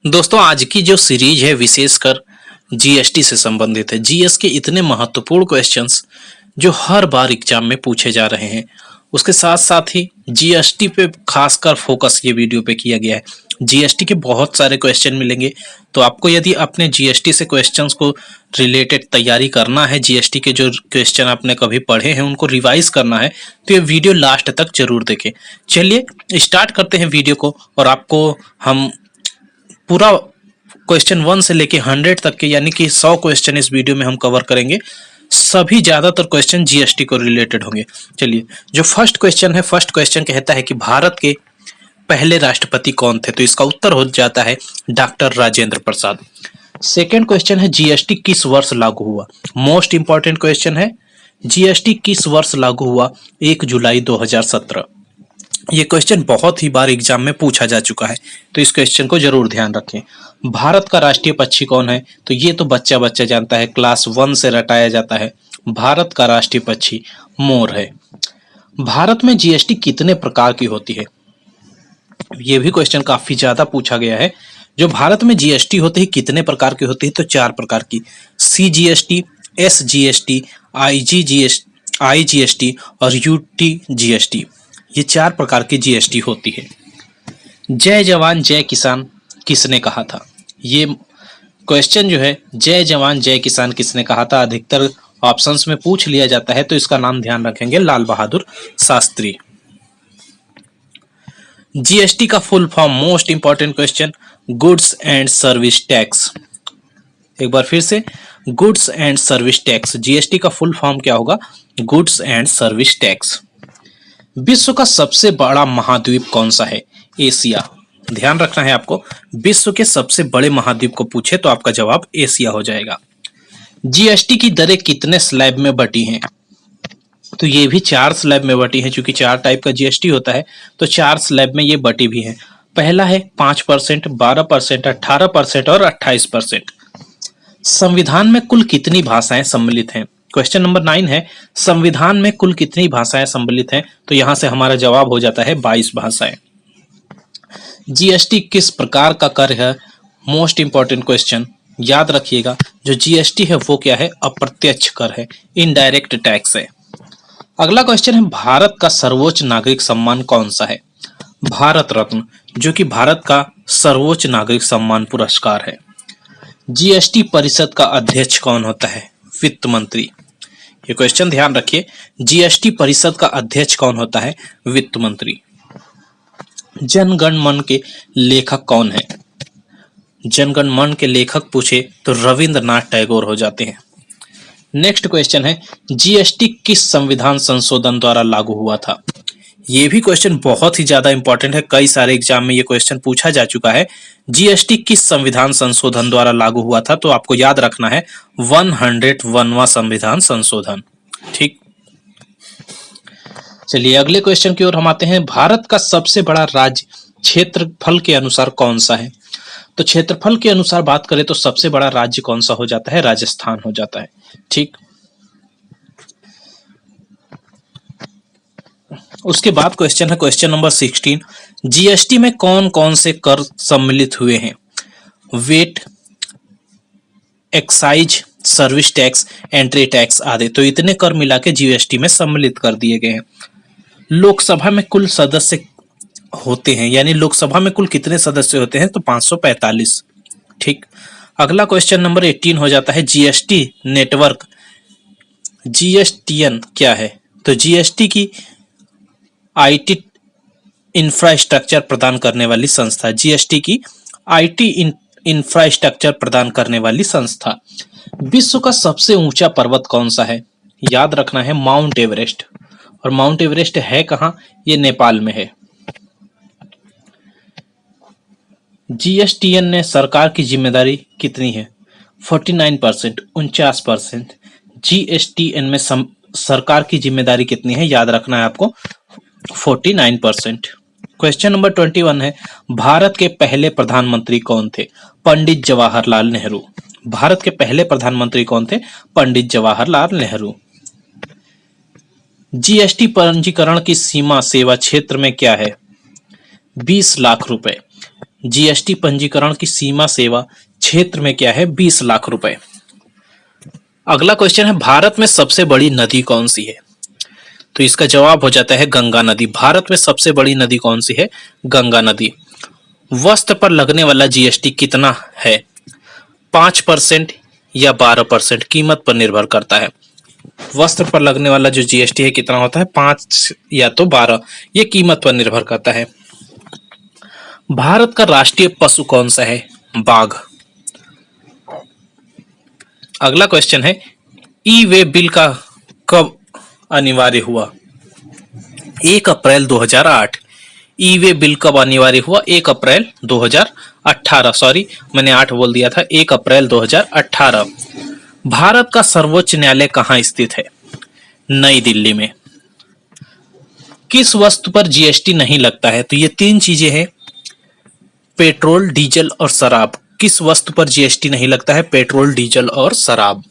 दोस्तों आज की जो सीरीज है विशेषकर जीएसटी से संबंधित है। जीएस के इतने महत्वपूर्ण क्वेश्चंस जो हर बार एग्जाम में पूछे जा रहे हैं, उसके साथ साथ ही जीएसटी पे खासकर फोकस ये वीडियो पे किया गया है। जीएसटी के बहुत सारे क्वेश्चन मिलेंगे, तो आपको यदि अपने जीएसटी से क्वेश्चंस को रिलेटेड तैयारी करना है, जीएसटी के जो क्वेश्चन आपने कभी पढ़े हैं उनको रिवाइज करना है, तो ये वीडियो लास्ट तक जरूर देखें। चलिए स्टार्ट करते हैं वीडियो को और आपको हम पूरा क्वेश्चन 1 से लेके 100 तक के यानी कि 100 क्वेश्चन इस वीडियो में हम कवर करेंगे। सभी ज्यादातर क्वेश्चन जीएसटी को रिलेटेड होंगे। चलिए, जो फर्स्ट क्वेश्चन है, फर्स्ट क्वेश्चन कहता है कि भारत के पहले राष्ट्रपति कौन थे, तो इसका उत्तर हो जाता है doctor Rajendra Prasad. Second question है जीएसटी किस वर्ष लागू हुआ। मोस्ट इंपॉर्टेंट क्वेश्चन है, जीएसटी किस वर्ष लागू हुआ। 1 जुलाई 2017। ये क्वेश्चन बहुत ही बार एग्जाम में पूछा जा चुका है, तो इस क्वेश्चन को जरूर ध्यान रखें। भारत का राष्ट्रीय पक्षी कौन है, तो ये तो बच्चा बच्चा जानता है, क्लास 1 से रटाया जाता है। भारत का राष्ट्रीय पक्षी मोर है। भारत में जीएसटी कितने प्रकार की होती है, ये भी क्वेश्चन काफी ज्यादा पूछा गया है। जो भारत में जीएसटी होती है कितने प्रकार की होती है, तो 4 प्रकार की। सीजीएसटी, एसजीएसटी, आईजीएसटी और यूटीजीएसटी, ये 4 प्रकार की जीएसटी होती है। जय जवान जय किसान किसने कहा था, ये क्वेश्चन जो है जय जवान जय किसान किसने कहा था, अधिकतर ऑप्शंस में पूछ लिया जाता है, तो इसका नाम ध्यान रखेंगे लाल बहादुर शास्त्री। जीएसटी का full form, most important question, goods and service tax. एक बार फिर से, goods and service tax. GST का फुल फॉर्म क्या होगा, गुड्स एंड सर्विस टैक्स। विश्व का सबसे बड़ा महाद्वीप कौन सा है, एशिया। ध्यान रखना है आपको, विश्व के सबसे बड़े महाद्वीप को पूछे तो आपका जवाब एशिया हो जाएगा। जीएसटी की दरें कितने स्लैब में बटी हैं, तो ये भी 4 स्लैब में बटी हैं। चूंकि 4 टाइप का जीएसटी होता है, तो 4 स्लैब में ये बटी भी हैं। पहला है 5%, 12%, 18% और 28%। संविधान में कुल कितनी भाषाएं सम्मिलित हैं। क्वेश्चन नंबर 9 है, संविधान में कुल कितनी भाषाएं सम्मिलित हैं, तो यहां से हमारा जवाब हो जाता है 22 भाषाएं। जीएसटी किस प्रकार का कर है, मोस्ट इंपॉर्टेंट क्वेश्चन, याद रखिएगा। जो जीएसटी है वो क्या है, अप्रत्यक्ष कर है, इनडायरेक्ट टैक्स है। अगला क्वेश्चन है, भारत का सर्वोच्च नागरिक सम्मान कौन सा है। भारत रत्न, जो कि भारत का सर्वोच्च नागरिक सम्मान पुरस्कार है। जीएसटी परिषद का अध्यक्ष कौन होता है, वित्त मंत्री। ये क्वेश्चन ध्यान रखिए, जीएसटी परिषद का अध्यक्ष कौन होता है, वित्त मंत्री। जनगण मन के लेखक कौन है। जनगण मन के लेखक पूछे तो रविंद्रनाथ टैगोर हो जाते हैं। नेक्स्ट क्वेश्चन है, जीएसटी किस संविधान संशोधन द्वारा लागू हुआ था। ये भी क्वेश्चन बहुत ही ज्यादा इंपॉर्टेंट है, कई सारे एग्जाम में ये क्वेश्चन पूछा जा चुका है। जीएसटी किस संविधान संशोधन द्वारा लागू हुआ था, तो आपको याद रखना है 101वां संविधान संशोधन। ठीक, चलिए अगले क्वेश्चन की ओर हम आते हैं। भारत का सबसे बड़ा राज्य क्षेत्रफल के अनुसार कौन सा है, तो क्षेत्रफल के अनुसार बात करें तो सबसे बड़ा राज्य कौन सा हो जाता है, राजस्थान हो जाता है। ठीक, उसके बाद क्वेश्चन है, क्वेश्चन नंबर 16, जीएसटी में कौन कौन से कर सम्मिलित हुए हैं। VAT, excise, service tax, entry tax आदि, तो इतने कर मिला के जीएसटी में सम्मिलित कर दिए गए हैं। लोकसभा में कुल सदस्य होते हैं, यानी लोकसभा में कुल कितने सदस्य होते हैं, तो 545। ठीक, अगला क्वेश्चन नंबर 18 हो जाता है, जीएसटी नेटवर्क, जीएसटीएन क्या है, तो जीएसटी की आईटी इंफ्रास्ट्रक्चर प्रदान करने वाली संस्था, जीएसटी की आईटी इंफ्रास्ट्रक्चर प्रदान करने वाली संस्था। विश्व का सबसे ऊंचा पर्वत कौन सा है, याद रखना है माउंट एवरेस्ट, और माउंट एवरेस्ट है कहां, ये नेपाल में है। जीएसटीएन ने सरकार की जिम्मेदारी कितनी है, 49%, 49%। जीएसटीएन में सरकार की जिम्मेदारी कितनी है, याद रखना है आपको 49%। क्वेश्चन नंबर 21 है, भारत के पहले प्रधानमंत्री कौन थे, पंडित जवाहरलाल नेहरू। भारत के पहले प्रधानमंत्री कौन थे, पंडित जवाहरलाल नेहरू। जीएसटी पंजीकरण की सीमा सेवा क्षेत्र में क्या है, 20 लाख रुपए। जीएसटी पंजीकरण की सीमा सेवा क्षेत्र में क्या है 20 लाख रुपए। अगला क्वेश्चन है भारत में सबसे बड़ी नदी कौन सी है? तो इसका जवाब हो जाता है गंगा नदी। भारत में सबसे बड़ी नदी कौन सी है? गंगा नदी। वस्त्र पर लगने वाला जीएसटी कितना है? 5% या 12%? कीमत पर निर्भर करता है। वस्त्र पर लगने वाला जो जीएसटी है कितना होता है? 5 या तो 12, ये कीमत पर निर्भर करता है। भारत का राष्ट्रीय पशु कौन सा है? बाघ। अगला क्वेश्चन है ई वे बिल का कब अनिवार्य हुआ? 1 अप्रैल 2008। ई वे बिल कब अनिवार्य हुआ? 1 अप्रैल 2018। सॉरी, मैंने 8 बोल दिया था। 1 अप्रैल 2018। भारत का सर्वोच्च न्यायालय कहाँ स्थित है? नई दिल्ली में। किस वस्तु पर जीएसटी नहीं लगता है? तो ये 3 चीजें हैं, पेट्रोल, डीजल और शराब। किस वस्तु पर जीएसटी नहीं लगता है? पेट्रोल, डीजल और शराब।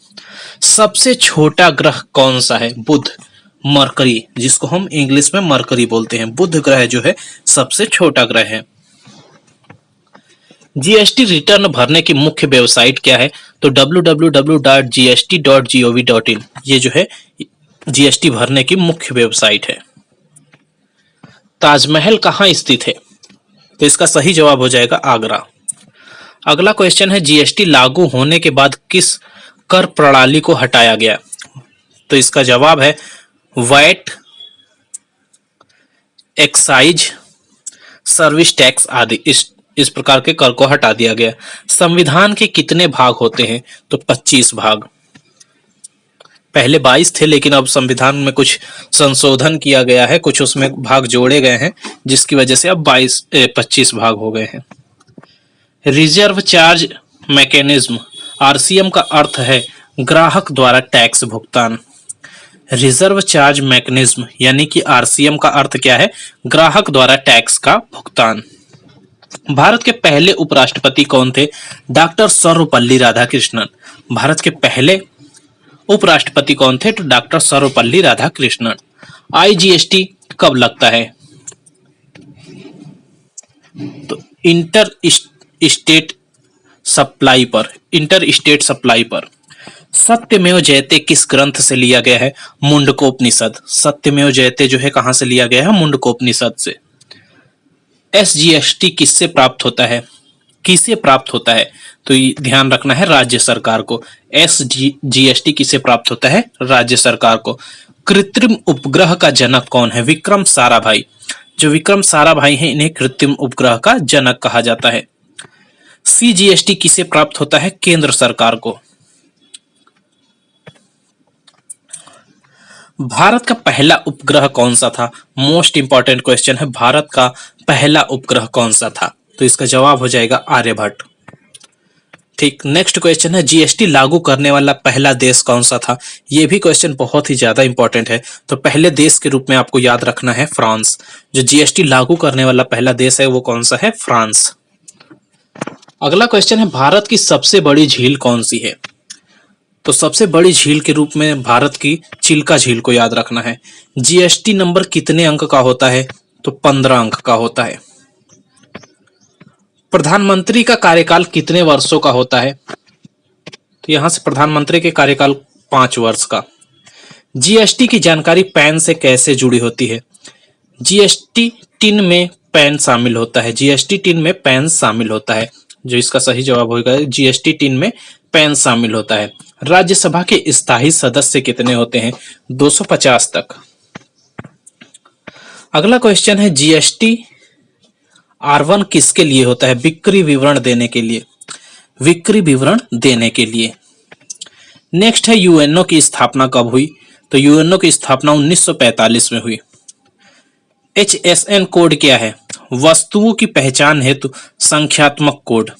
सबसे छोटा ग्रह कौन सा है? बुध, मरकरी, जिसको हम इंग्लिश में मरकरी बोलते हैं। बुध ग्रह जो है सबसे छोटा ग्रह है। जीएसटी रिटर्न भरने की मुख्य वेबसाइट क्या है? तो www.gst.gov.in ये जो है जीएसटी भरने की मुख्य वेबसाइट है। ताजमहल कहाँ स्थित है? तो इसका सही जवाब हो जाएगा आगरा। अगला क्वेश्चन है जीएसटी लागू होने के बाद किस कर प्रणाली को हटाया गया? तो इसका जवाब है वैट, एक्साइज, सर्विस टैक्स आदि। इस प्रकार के कर को हटा दिया गया। संविधान के कितने भाग होते हैं? तो 25 भाग। पहले 22 थे, लेकिन अब संविधान में कुछ संशोधन किया गया है, कुछ उसमें भाग जोड़े गए हैं, जिसकी वजह से अब 25 भाग हो गए हैं। रिजर्व चार्ज मैकेनिज्म, आरसीएम का अर्थ है ग्राहक द्वारा टैक्स भुगतान। रिजर्व चार्ज मैकेनिज्म यानी कि आरसीएम का अर्थ क्या है? ग्राहक द्वारा टैक्स का भुगतान। भारत के पहले उपराष्ट्रपति कौन थे? डॉक्टर सर्वपल्ली राधाकृष्णन। भारत के पहले उपराष्ट्रपति कौन थे? तो डॉक्टर सर्वपल्ली राधाकृष्णन। आईजीएसटी कब लगता है? तो इंटर स्टेट सप्लाई पर। सत्यमेव जयते किस ग्रंथ से लिया गया है? मुंडकोपनिषद। सत्यमेव जयते जो है कहां से लिया गया है? मुंडकोपनिषद से। एसजीएसटी किससे प्राप्त होता है? किसे प्राप्त होता है? तो ये ध्यान रखना है, राज्य सरकार को। एसजीएसटी किसे प्राप्त होता है? राज्य सरकार को। कृत्रिम उपग्रह का जनक कौन है? विक्रम साराभाई। जो विक्रम साराभाई हैं, इन्हें कृत्रिम उपग्रह का जनक कहा जाता है। सीजीएसटी किसे प्राप्त होता है? केंद्र सरकार को। भारत का पहला उपग्रह कौन सा था? मोस्ट इंपॉर्टेंट क्वेश्चन है, भारत का पहला उपग्रह कौन सा था? तो इसका जवाब हो जाएगा आर्यभट्ट। ठीक, नेक्स्ट क्वेश्चन है जीएसटी लागू करने वाला पहला देश कौन सा था? यह भी क्वेश्चन बहुत ही ज्यादा इंपॉर्टेंट है। तो पहले देश के रूप में आपको याद रखना है फ्रांस। जो जीएसटी लागू करने वाला पहला देश है वो कौन सा है? फ्रांस। अगला क्वेश्चन है भारत की सबसे बड़ी झील कौन सी है? तो सबसे बड़ी झील के रूप में भारत की चिल्का झील को याद रखना है। जीएसटी नंबर कितने अंक का होता है? तो 15 अंक का होता है। प्रधानमंत्री का कार्यकाल कितने वर्षों का होता है? तो यहां से प्रधानमंत्री के कार्यकाल 5 वर्ष का। जीएसटी की जानकारी पैन से कैसे जुड़ी होती है? जीएसटी टिन में पैन शामिल होता है। जीएसटी टिन में पैन शामिल होता है। जो इसका सही जवाब होगा, जीएसटी टिन में पैन शामिल होता है। राज्यसभा के स्थायी सदस्य कितने होते हैं? 250 तक। अगला क्वेश्चन है जीएसटी R1 किसके लिए होता है? बिक्री विवरण देने के लिए। बिक्री विवरण देने के लिए। नेक्स्ट है यूएनओ की स्थापना कब हुई? तो यूएनओ की स्थापना 1945 में हुई। HSN कोड क्या है? वस्तुओं की पहचान हेतु संख्यात्मक कोड।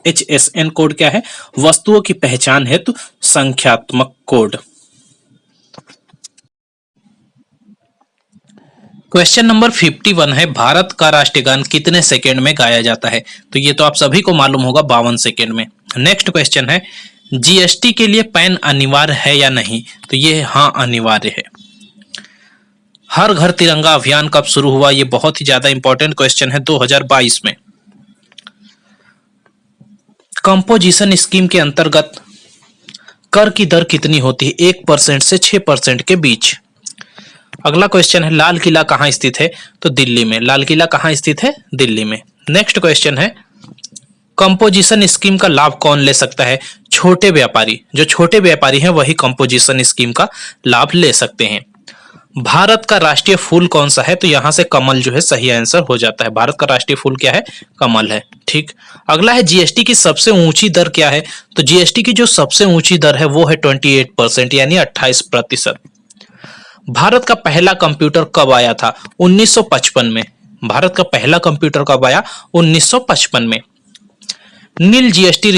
HSN कोड क्या है? वस्तुओं की पहचान हेतु संख्यात्मक कोड। क्वेश्चन नंबर 51 है भारत का राष्ट्रीय गान कितने सेकेंड में गाया जाता है? तो ये तो आप सभी को मालूम होगा, 52 सेकेंड में। नेक्स्ट क्वेश्चन है जीएसटी के लिए पैन अनिवार्य है या नहीं? तो ये हाँ अनिवार्य है। हर घर तिरंगा अभियान कब शुरू हुआ? ये बहुत ही ज्यादा इंपॉर्टेंट क्वेश्चन है। 2022 में। कंपोजिशन स्कीम के अंतर्गत कर की दर कितनी होती है? 1% से 6% के बीच। अगला क्वेश्चन है, लाल किला कहाँ स्थित है? तो दिल्ली में। लाल किला कहाँ स्थित है? दिल्ली में। नेक्स्ट क्वेश्चन है, कंपोजिशन स्कीम का लाभ कौन ले सकता है? छोटे व्यापारी। जो छोटे व्यापारी हैं वही कंपोजिशन स्कीम का लाभ ले सकते हैं। भारत का राष्ट्रीय फूल कौन सा है? तो यहां से कमल जो है सही आंसर हो जाता है। भारत का राष्ट्रीय फूल क्या है? कमल है। ठीक। अगला है, जीएसटी की सबसे ऊंची दर क्या है? तो जीएसटी की जो सबसे ऊंची दर है वो है 28% यानी 28%। भारत का पहला कंप्यूटर कब आया था? 1955 में। भारत का पहला कंप्यूटर कब आया? 1955 में। नील जीएसटी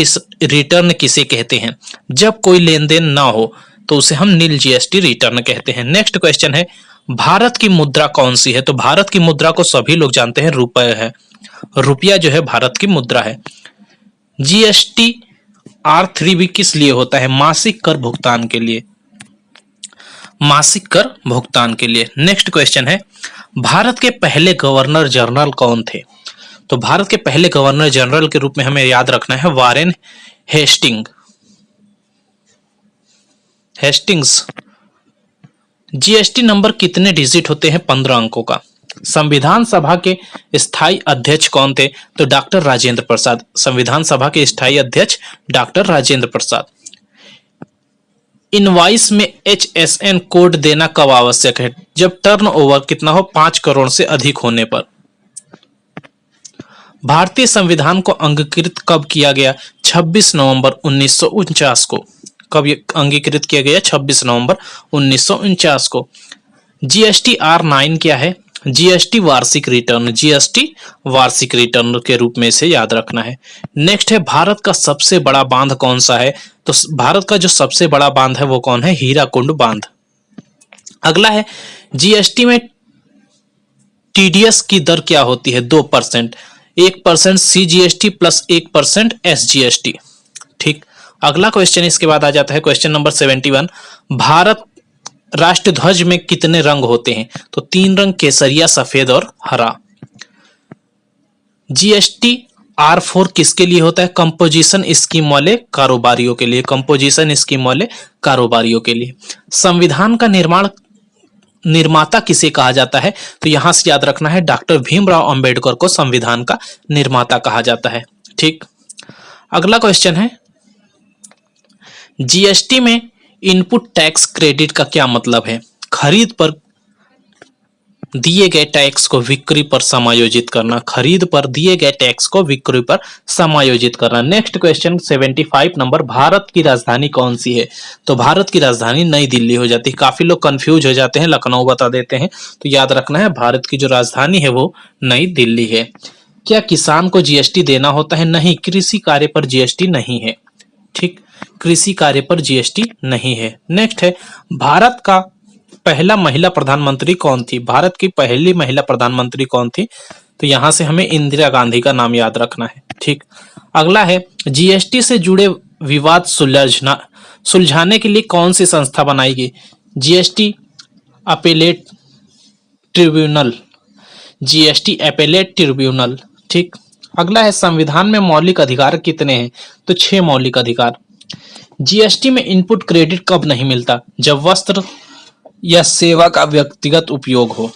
रिटर्न किसे कहते हैं? जब कोई लेन देन ना हो तो उसे हम नील जीएसटी रिटर्न कहते हैं। नेक्स्ट क्वेश्चन है, भारत की मुद्रा कौन सी है? तो भारत की मुद्रा को सभी लोग जानते हैं, रुपए है। रुपया जो है भारत की मुद्रा है। जीएसटी R3 भी किस लिए होता है? मासिक कर भुगतान के लिए। मासिक कर भुगतान के लिए। नेक्स्ट क्वेश्चन है, भारत के पहले गवर्नर जनरल कौन थे? तो भारत के पहले गवर्नर जनरल के रूप में हमें याद रखना है वारेन हेस्टिंग्स। जीएसटी नंबर कितने डिजिट होते हैं? 15 अंकों का। संविधान सभा के स्थायी अध्यक्ष कौन थे? तो डॉक्टर राजेंद्र प्रसाद। संविधान सभा के स्थायी अध्यक्ष डॉक्टर राजेंद्र प्रसाद। इनवॉइस में HSN कोड देना कब आवश्यक है? जब टर्नओवर कितना हो? 5 करोड़ से अधिक होने पर। भारतीय संविधान को अंगीकृत कब किया गया? 26 नवंबर 1949 को। कब अंगीकृत किया गया? 26 नवंबर 1949 को। जीएसटी R9 क्या है? जीएसटी वार्षिक रिटर्न। जीएसटी वार्षिक रिटर्न के रूप में इसे याद रखना है। नेक्स्ट है, भारत का सबसे बड़ा बांध कौन सा है? तो भारत का जो सबसे बड़ा बांध है वो कौन है? हीराकुंड बांध। अगला है, जीएसटी में टीडीएस की दर क्या होती है? 2%। 1% CGST प्लस 1% SGST। ठीक। अगला क्वेश्चन इसके बाद आ जाता है क्वेश्चन नंबर 71। भारत राष्ट्र ध्वज में कितने रंग होते हैं? तो 3 रंग, केसरिया, सफेद और हरा। जीएसटी R4 किसके लिए होता है? कंपोजिशन स्कीम वाले कारोबारियों के लिए। कंपोजिशन स्कीम वाले कारोबारियों के लिए। संविधान का निर्माता किसे कहा जाता है? तो यहां से याद रखना है, डॉक्टर भीमराव अंबेडकर को संविधान का निर्माता कहा जाता है। ठीक। अगला क्वेश्चन है, जीएसटी में इनपुट टैक्स क्रेडिट का क्या मतलब है? खरीद पर दिए गए टैक्स को बिक्री पर समायोजित करना। खरीद पर दिए गए टैक्स को बिक्री पर समायोजित करना। नेक्स्ट क्वेश्चन 75 नंबर, भारत की राजधानी कौन सी है? तो भारत की राजधानी नई दिल्ली हो जाती है। काफी लोग कंफ्यूज हो जाते हैं, लखनऊ बता देते हैं, तो याद रखना है भारत की जो राजधानी है वो नई दिल्ली है। क्या किसान को जीएसटी देना होता है? नहीं, कृषि कार्य पर जीएसटी नहीं है। ठीक, कृषि कार्य पर जीएसटी नहीं है। नेक्स्ट है, भारत का पहला महिला प्रधानमंत्री कौन थी? भारत की पहली महिला प्रधानमंत्री कौन थी? तो यहां से हमें इंदिरा गांधी का नाम याद रखना है। ठीक। अगला है, जीएसटी से जुड़े विवाद सुलझाने के लिए कौन सी संस्था बनाई गई? GST appellate tribunal. GST appellate tribunal. ठीक। अगला है, संविधान में मौलिक अधिकार कितने हैं? तो 6 मौलिक अधिकार। जीएसटी में इनपुट क्रेडिट कब नहीं मिलता? जब वस्त्र या सेवा का व्यक्तिगत उपयोग हो।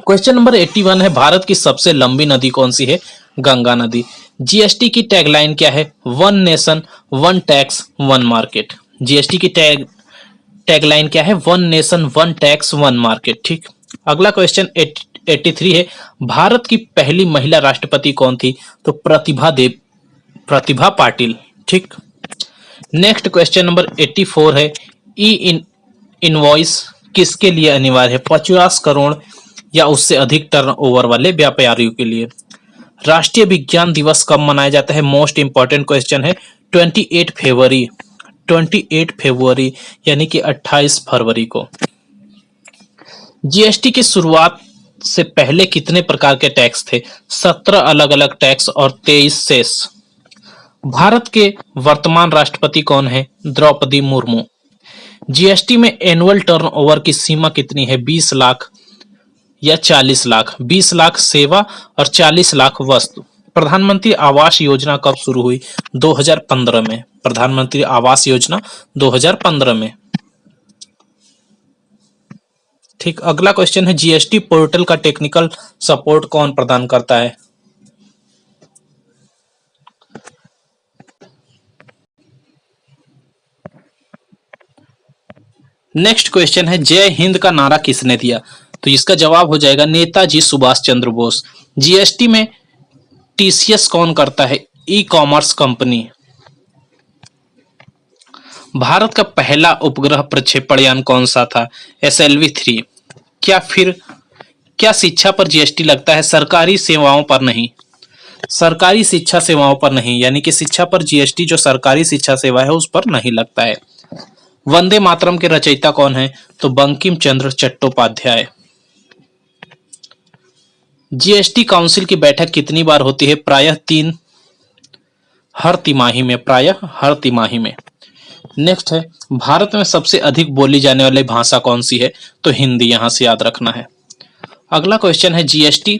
क्वेश्चन नंबर 81 है, भारत की सबसे लंबी नदी कौन सी है? गंगा नदी। जीएसटी की टैगलाइन क्या है? One nation one tax one market. GST की टैगलाइन क्या है? One nation one tax one market. ठीक। अगला क्वेश्चन 83 है, भारत की पहली महिला राष्ट्रपति कौन थी? तो प्रतिभा पाटिल। ठीक। नेक्स्ट क्वेश्चन नंबर 84 है, इनवॉइस किसके लिए अनिवार्य है? 50 करोड़ या उससे अधिक टर्नओवर वाले व्यापारियों के लिए। राष्ट्रीय विज्ञान दिवस कब मनाया जाता है? मोस्ट इंपॉर्टेंट क्वेश्चन है, 28 फरवरी यानी कि 28 फरवरी को। जीएसटी की शुरुआत से पहले कितने प्रकार के टैक्स थे? 17 अलग अलग टैक्स और 23 सेस। भारत के वर्तमान राष्ट्रपति कौन है? द्रौपदी मुर्मू। जीएसटी में एनुअल टर्नओवर की सीमा कितनी है? 20 लाख या 40 लाख। 20 लाख सेवा और 40 लाख वस्तु। प्रधानमंत्री आवास योजना कब शुरू हुई? 2015 में। प्रधानमंत्री आवास योजना 2015 में। ठीक, अगला क्वेश्चन है जीएसटी पोर्टल का टेक्निकल सपोर्ट कौन प्रदान करता है? नेक्स्ट क्वेश्चन है जय हिंद का नारा किसने दिया? तो इसका जवाब हो जाएगा नेताजी सुभाष चंद्र बोस। जीएसटी में टीसीएस कौन करता है? E commerce company. भारत का पहला उपग्रह प्रक्षेपण यान कौन सा था? SLV-3। क्या शिक्षा पर जीएसटी लगता है? सरकारी सेवाओं पर नहीं। सरकारी शिक्षा सेवाओं पर नहीं, यानी कि शिक्षा पर जीएसटी जो सरकारी शिक्षा सेवा है उस पर नहीं लगता है। वंदे मातरम के रचयिता कौन है? तो बंकिम चंद्र चट्टोपाध्याय। जीएसटी काउंसिल की बैठक कितनी बार होती है? प्रायः 3 हर तिमाही में। प्रायः हर तिमाही में। नेक्स्ट है भारत में सबसे अधिक बोली जाने वाली भाषा कौन सी है? तो हिंदी, यहां से याद रखना है। अगला क्वेश्चन है जीएसटी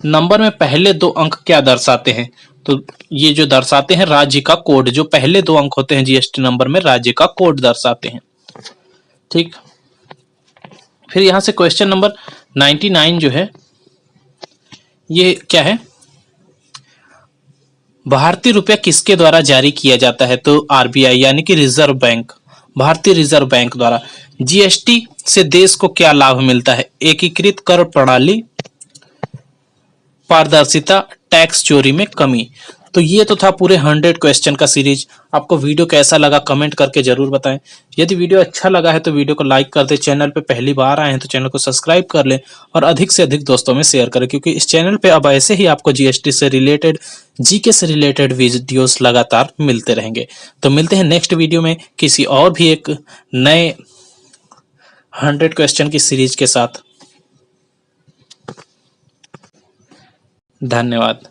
नंबर में पहले 2 अंक क्या दर्शाते हैं? तो ये जो दर्शाते हैं राज्य का कोड, जो पहले 2 अंक होते हैं जीएसटी नंबर में राज्य का कोड दर्शाते हैं। ठीक, फिर यहां से क्वेश्चन नंबर 99 जो है ये क्या है? भारतीय रुपया किसके द्वारा जारी किया जाता है? तो आरबीआई यानी कि रिजर्व बैंक, भारतीय रिजर्व बैंक द्वारा। जीएसटी से देश को क्या लाभ मिलता है? एकीकृत कर प्रणाली, पारदर्शिता, टैक्स चोरी में कमी। तो ये तो था पूरे 100 क्वेश्चन का सीरीज। आपको वीडियो कैसा लगा कमेंट करके जरूर बताएं। यदि वीडियो अच्छा लगा है तो वीडियो को लाइक कर दें। चैनल पे पहली बार आए हैं तो चैनल को सब्सक्राइब कर लें और अधिक से अधिक दोस्तों में शेयर करें, क्योंकि इस चैनल पे अब ऐसे ही आपको जीएसटी से रिलेटेड, जीके से रिलेटेड वीडियोस लगातार मिलते रहेंगे। तो मिलते हैं नेक्स्ट वीडियो में किसी और भी एक नए 100 क्वेश्चन की सीरीज के साथ। धन्यवाद।